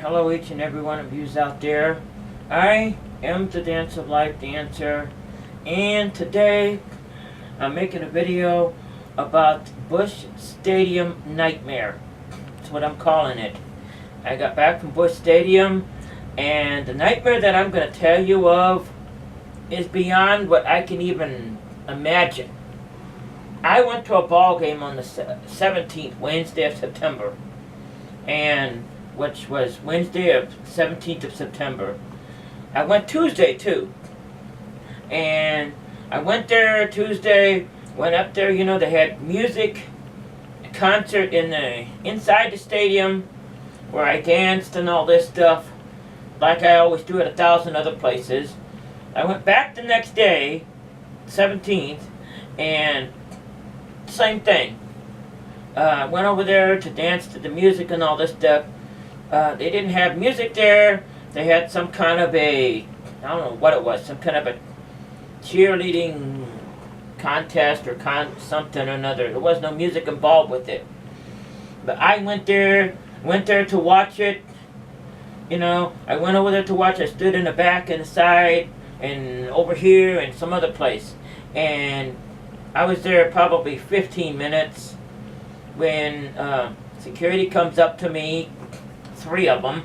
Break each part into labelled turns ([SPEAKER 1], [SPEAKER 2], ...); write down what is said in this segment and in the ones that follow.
[SPEAKER 1] Hello each and every one of yous out there. I am the Dance of Life dancer, and today I'm making a video about Busch Stadium Nightmare. That's what I'm calling it. I got back from Busch Stadium, and the nightmare that I'm going to tell you of is beyond what I can even imagine. I went to a ball game on the 17th, Wednesday of September, and which was Wednesday of 17th of September. I went Tuesday too, and I went there Tuesday, went up there, they had music, a concert inside the stadium where I danced and all this stuff like I always do at 1,000 other places. I went back the next day, 17th, and same thing. Went over there to dance to the music and all this stuff. They didn't have music there. They had some kind of I don't know what it was, some kind of a cheerleading contest or something or another. There was no music involved with it. But I went there to watch it. I went over there to watch. I stood in the back and the side and over here and some other place. And I was there probably 15 minutes when security comes up to me, 3 of them.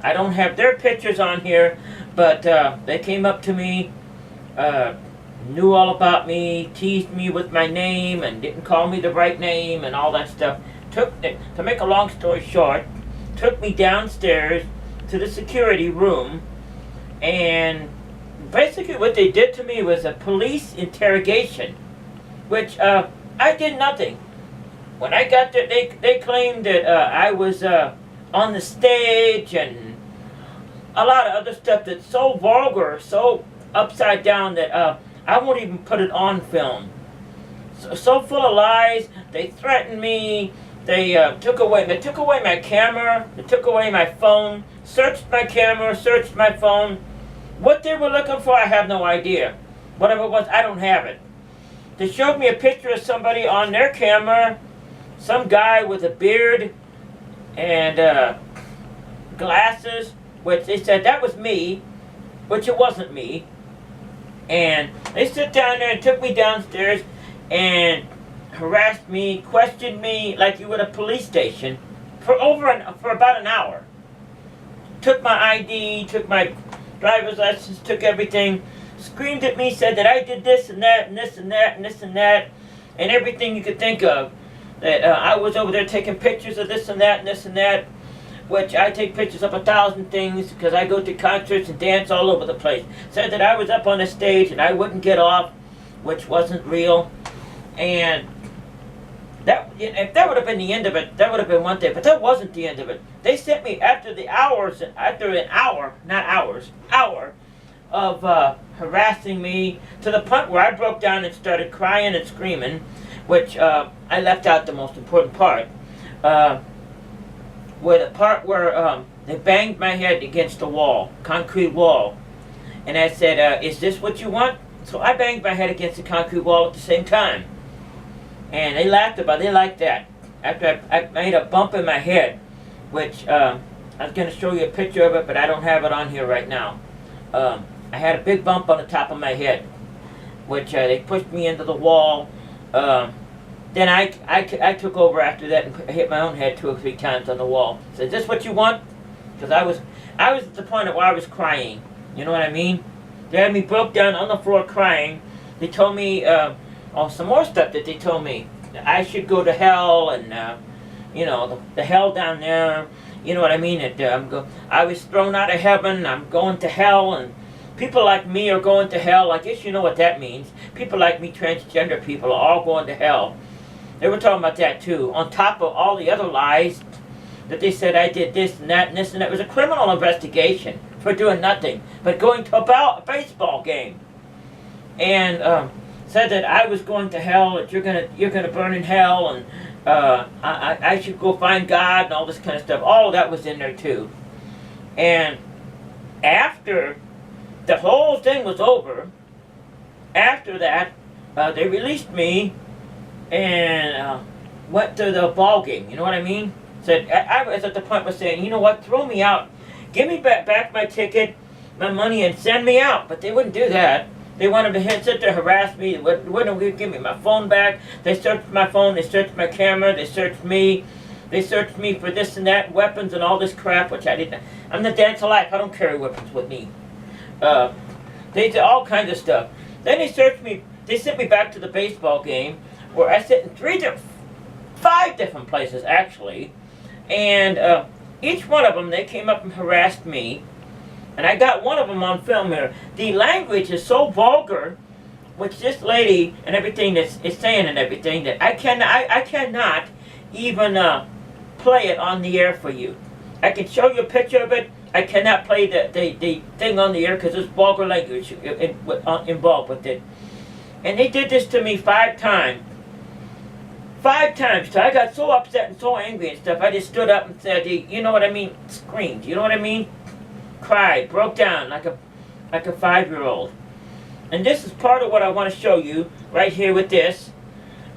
[SPEAKER 1] I don't have their pictures on here, but they came up to me, knew all about me, teased me with my name and didn't call me the right name and all that stuff. To make a long story short, took me downstairs to the security room, and basically what they did to me was a police interrogation, which I did nothing. When I got there, they claimed that I was on the stage and a lot of other stuff that's so vulgar, so upside down that I won't even put it on film. So full of lies. They threatened me. They took away my camera. They took away my phone. Searched my camera. Searched my phone. What they were looking for, I have no idea. Whatever it was, I don't have it. They showed me a picture of somebody on their camera, some guy with a beard and glasses, which they said that was me, which it wasn't me. And they sit down there and took me downstairs and harassed me, questioned me like you would a police station for about an hour. Took my ID, took my driver's license, took everything, screamed at me, said that I did this and that and this and that and this and that and everything you could think of. That I was over there taking pictures of this and that and this and that, which I take pictures of 1,000 things because I go to concerts and dance all over the place. Said that I was up on the stage and I wouldn't get off, which wasn't real. And if that would have been the end of it, that would have been one thing. But that wasn't the end of it. They sent me after an hour of harassing me to the point where I broke down and started crying and screaming, which I left out the most important part. Where the part where they banged my head against the wall, concrete wall. And I said, is this what you want? So I banged my head against the concrete wall at the same time. And they laughed about it. They liked that. After I made a bump in my head, which I was going to show you a picture of it, but I don't have it on here right now. I had a big bump on the top of my head, which they pushed me into the wall. Then I took over after that and hit my own head 2 or 3 times on the wall. So is this what you want? Because I was at the point where I was crying. You know what I mean? They had me broke down on the floor crying. They told me some more stuff that they told me. That I should go to hell and the hell down there. You know what I mean? I was thrown out of heaven. I'm going to hell, and people like me are going to hell. I guess you know what that means. People like me, transgender people, are all going to hell. They were talking about that too, on top of all the other lies that they said I did this and that and this and that. It was a criminal investigation for doing nothing but going to a baseball game, and said that I was going to hell, that you're gonna burn in hell, and I should go find God and all this kind of stuff. All of that was in there too. And after the whole thing was over, after that, they released me and went to the ball game. You know what I mean? Said I was at the point of saying, you know what, throw me out, give me back my ticket, my money, and send me out. But they wouldn't do that. They wanted to sit there, harass me. They wouldn't give me my phone back. They searched my phone. They searched my camera. They searched me. They searched me for this and that, weapons and all this crap, which I didn't. I'm the dance of life. I don't carry weapons with me. They did all kinds of stuff. Then they searched me. They sent me back to the baseball game, where I sat in 5 different places actually, and each one of them they came up and harassed me, and I got one of them on film here. The language is so vulgar, which this lady and everything is saying and everything, that I cannot even play it on the air for you. I can show you a picture of it. I cannot play the thing on the air because there's vulgar language involved with it. And they did this to me 5 times. 5 times. So I got so upset and so angry and stuff. I just stood up and said, you know what I mean? Screamed. You know what I mean? Cried. Broke down like a 5-year-old. And this is part of what I want to show you right here with this.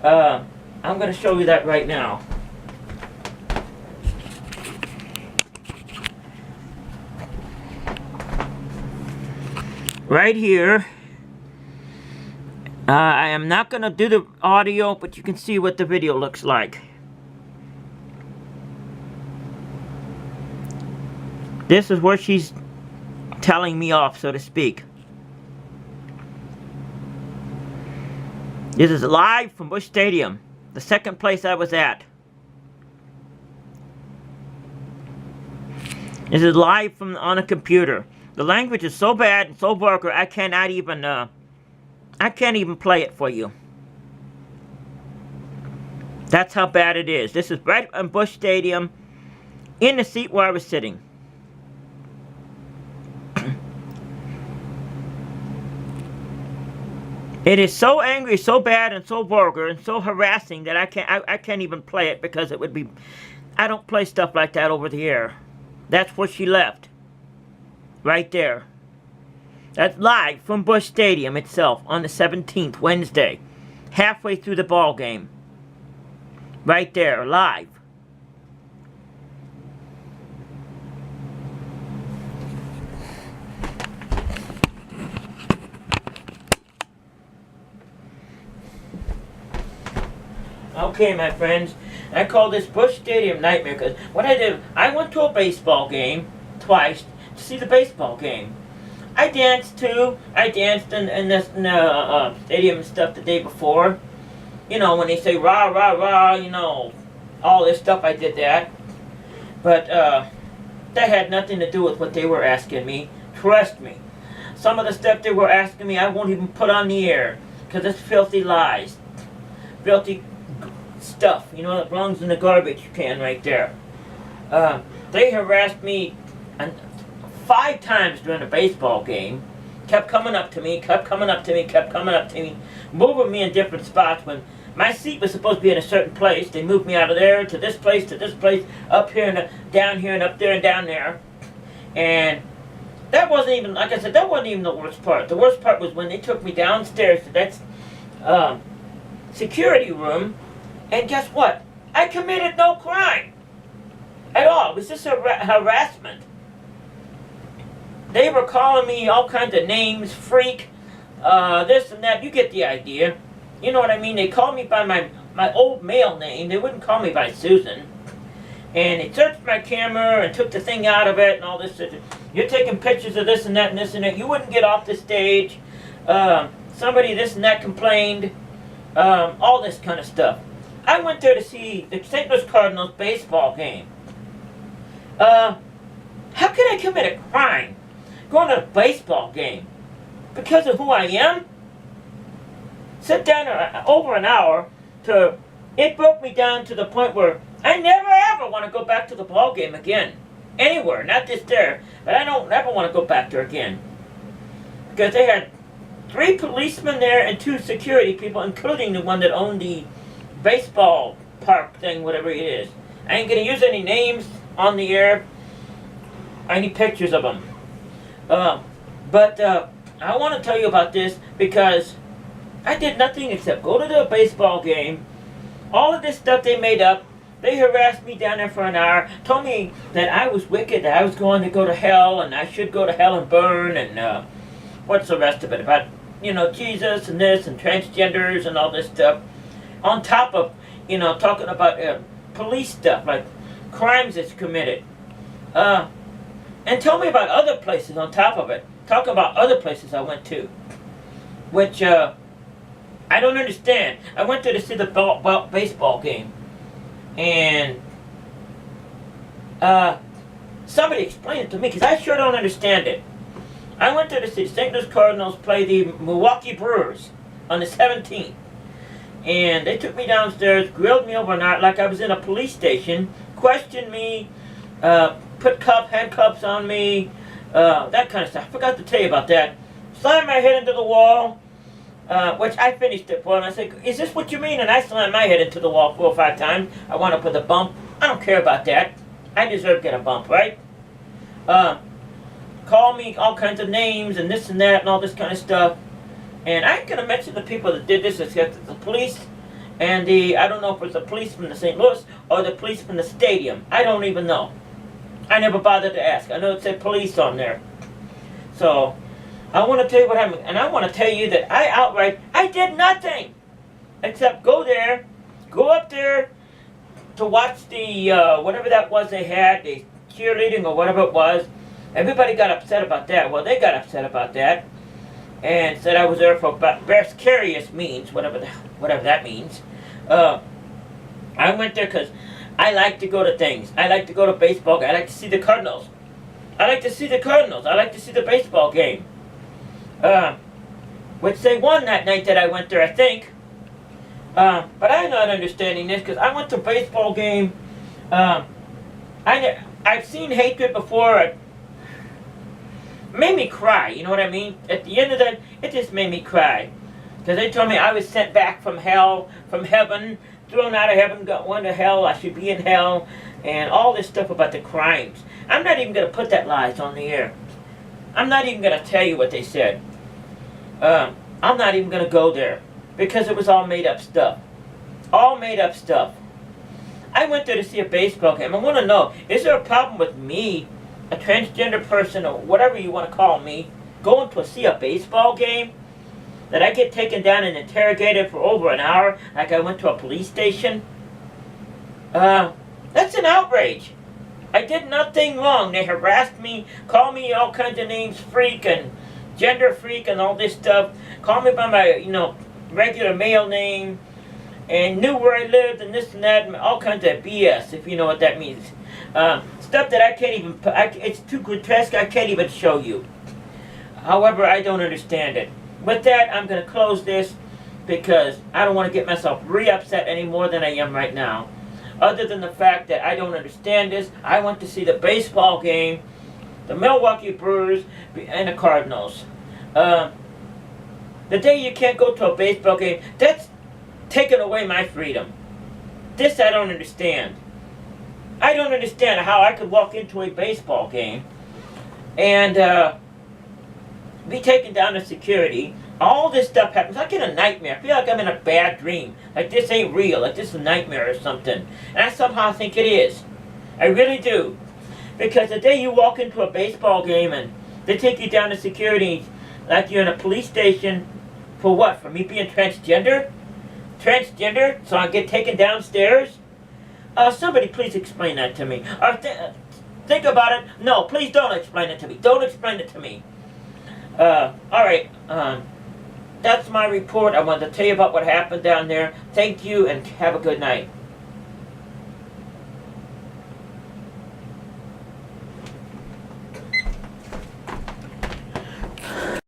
[SPEAKER 1] I'm going to show you that right now. Right here. I am not going to do the audio, but you can see what the video looks like. This is where she's telling me off, so to speak. This is live from Busch Stadium, the second place I was at. This is live from on a computer. The language is so bad and so vulgar, I can't even play it for you. That's how bad it is. This is right on Busch Stadium, in the seat where I was sitting. It is so angry, so bad, and so vulgar, and so harassing that I can't even play it because it would be... I don't play stuff like that over the air. That's where she left. Right there. That's live from Busch Stadium itself on the 17th, Wednesday. Halfway through the ball game. Right there, live. Okay, my friends, I call this Busch Stadium nightmare because what I did, I went to a baseball game twice to see the baseball game. I danced too. I danced in this stadium and stuff the day before. You know, when they say rah, rah, rah, you know, all this stuff, I did that. But that had nothing to do with what they were asking me. Trust me. Some of the stuff they were asking me, I won't even put on the air because it's filthy lies. Filthy stuff, you know, that belongs in the garbage can right there. They harassed me 5 times during a baseball game. Kept coming up to me, moving me in different spots. When my seat was supposed to be in a certain place, they moved me out of there to this place, up here and down here and up there and down there. And that wasn't even, like I said, that wasn't even the worst part. The worst part was when they took me downstairs to that security room, and guess what? I committed no crime at all. It was just harassment. They were calling me all kinds of names, freak, this and that. You get the idea. You know what I mean? They called me by my old male name. They wouldn't call me by Susan. And they searched my camera and took the thing out of it and all this. You're taking pictures of this and that and this and that. You wouldn't get off the stage. Somebody this and that complained. All this kind of stuff. I went there to see the St. Louis Cardinals baseball game. How can I commit a crime going to a baseball game because of who I am? Sit down over an hour to... It broke me down to the point where I never ever want to go back to the ball game again. Anywhere, not just there. But I don't ever want to go back there again. Because they had 3 policemen there and 2 security people, including the one that owned the baseball park thing, whatever it is. I ain't going to use any names on the air. Any pictures of them. But I want to tell you about this because I did nothing except go to the baseball game. All of this stuff they made up They harassed me down there for an hour, told me that I was wicked, that I was going to go to hell, and I should go to hell and burn, and what's the rest of it about, Jesus and this, and transgenders and all this stuff. On top of, talking about police stuff, like crimes that's committed. And tell me about other places on top of it. Talk about other places I went to, which I don't understand. I went there to see the baseball game, and somebody explain it to me, because I sure don't understand it. I went there to see the St. Louis Cardinals play the Milwaukee Brewers on the 17th. And they took me downstairs, grilled me overnight like I was in a police station, questioned me, put handcuffs on me, that kind of stuff. I forgot to tell you about that. Slammed my head into the wall, which I finished it for, and I said, is this what you mean? And I slammed my head into the wall 4 or 5 times. I wound up with a bump. I don't care about that. I deserve to get a bump, right? Call me all kinds of names and this and that and all this kind of stuff. And I ain't going to mention the people that did this, except the police and I don't know if it's the police from the St. Louis or the police from the stadium. I don't even know. I never bothered to ask. I know it said police on there. So, I want to tell you what happened. And I want to tell you that I did nothing except go up there to watch the, whatever that was they had, the cheerleading or whatever it was. Everybody got upset about that. Well, they got upset about that. And said I was there for vicarious means, whatever that means. I went there because I like to go to things. I like to go to baseball. I like to see the Cardinals. I like to see the baseball game. Which they won that night that I went there, I think. But I'm not understanding this, because I went to a baseball game. I've seen hatred before. Made me cry, you know what I mean? At the end of that, it just made me cry. Because they told me I was sent back from hell, from heaven, thrown out of heaven, going to hell, I should be in hell, and all this stuff about the crimes. I'm not even going to put that lies on the air. I'm not even going to tell you what they said. I'm not even going to go there, because it was all made up stuff. All made up stuff. I went there to see a baseball game. I want to know, is there a problem with me, a transgender person, or whatever you want to call me, going to see a baseball game? That I get taken down and interrogated for over an hour like I went to a police station? That's an outrage. I did nothing wrong. They harassed me, called me all kinds of names, freak and gender freak and all this stuff. Called me by my, regular male name, and knew where I lived and this and that, and all kinds of BS, if you know what that means. Stuff that I can't even, it's too grotesque, I can't even show you. However, I don't understand it. With that, I'm going to close this, because I don't want to get myself re-upset any more than I am right now. Other than the fact that I don't understand this. I went to see the baseball game, the Milwaukee Brewers and the Cardinals. The day you can't go to a baseball game, that's taking away my freedom. This I don't understand. I don't understand how I could walk into a baseball game and be taken down to security. All this stuff happens. I get a nightmare. I feel like I'm in a bad dream. Like this ain't real. Like this is a nightmare or something. And I somehow think it is. I really do. Because the day you walk into a baseball game and they take you down to security like you're in a police station, for what? For me being transgender? Transgender? So I get taken downstairs? Somebody please explain that to me. Or think about it. No, please don't explain it to me. Don't explain it to me. Alright, that's my report. I wanted to tell you about what happened down there. Thank you and have a good night.